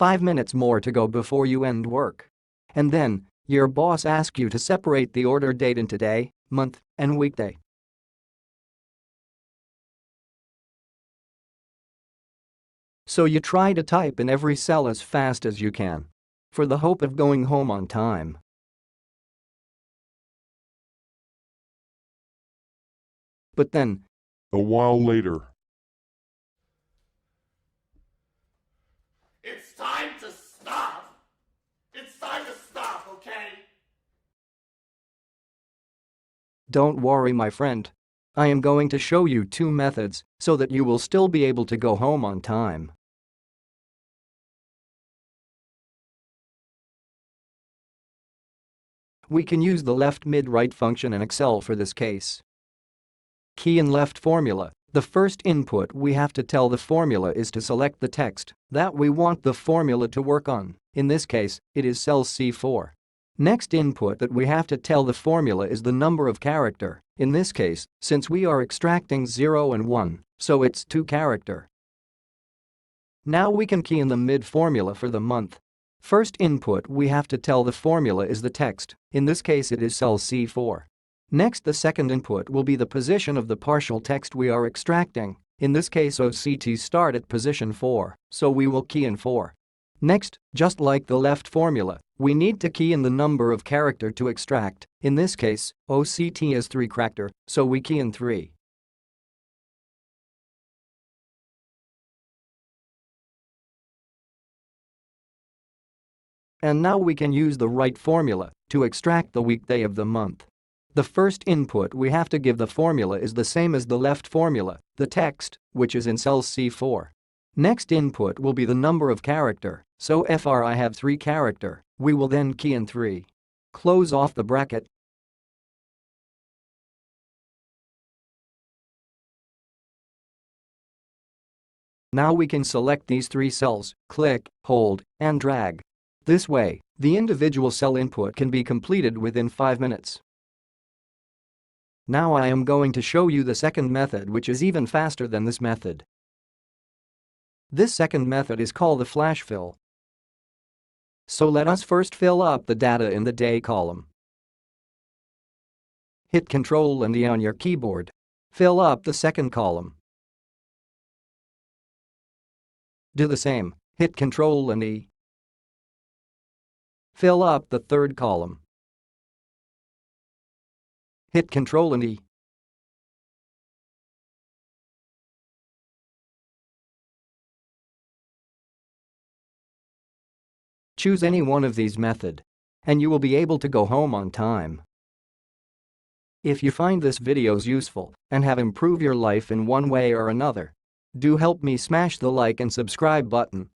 5 minutes more to go before you end work. And then, your boss asks you to separate the order date into day, month, and weekday. So you try to type in every cell as fast as you can, for the hope of going home on time. But then, A while later. It's time to stop! It's time to stop, okay? don't worry, my friend. I am going to show you 2 methods so that you will still be able to go home on time. We can use the left mid-right function in Excel for this case. Key in left formula. The first input we have to tell the formula is to select the text that we want the formula to work on. In this case, it is cell C4. Next input that we have to tell the formula is the number of character. In this case, since we are extracting 0 and 1, so it's 2 character. Now we can key in the mid formula for the month. First input we have to tell the formula is the text. In this case it is cell C4. Next, the second input will be the position of the partial text we are extracting. In this case OCT start at position 4, so we will key in 4. Next, just like the left formula, we need to key in the number of character to extract. In this case, OCT is 3 character, so we key in 3. And now we can use the right formula to extract the weekday of the month. The first input we have to give the formula is the same as the left formula, the text, which is in cell C4. Next input will be the number of character, so FR I have 3 character, we will then key in 3. Close off the bracket. Now we can select these 3 cells, click, hold, and drag. This way, the individual cell input can be completed within 5 minutes. Now I am going to show you the second method, which is even faster than this method. This second method is called the flashfill. So let us first fill up the data in the day column. Hit Ctrl and E on your keyboard. Fill up the second column. Do the same, hit Ctrl and E. Fill up the third column. Hit Ctrl and E. Choose any one of these method, and you will be able to go home on time. If you find this videos useful and have improved your life in one way or another, do help me smash the like and subscribe button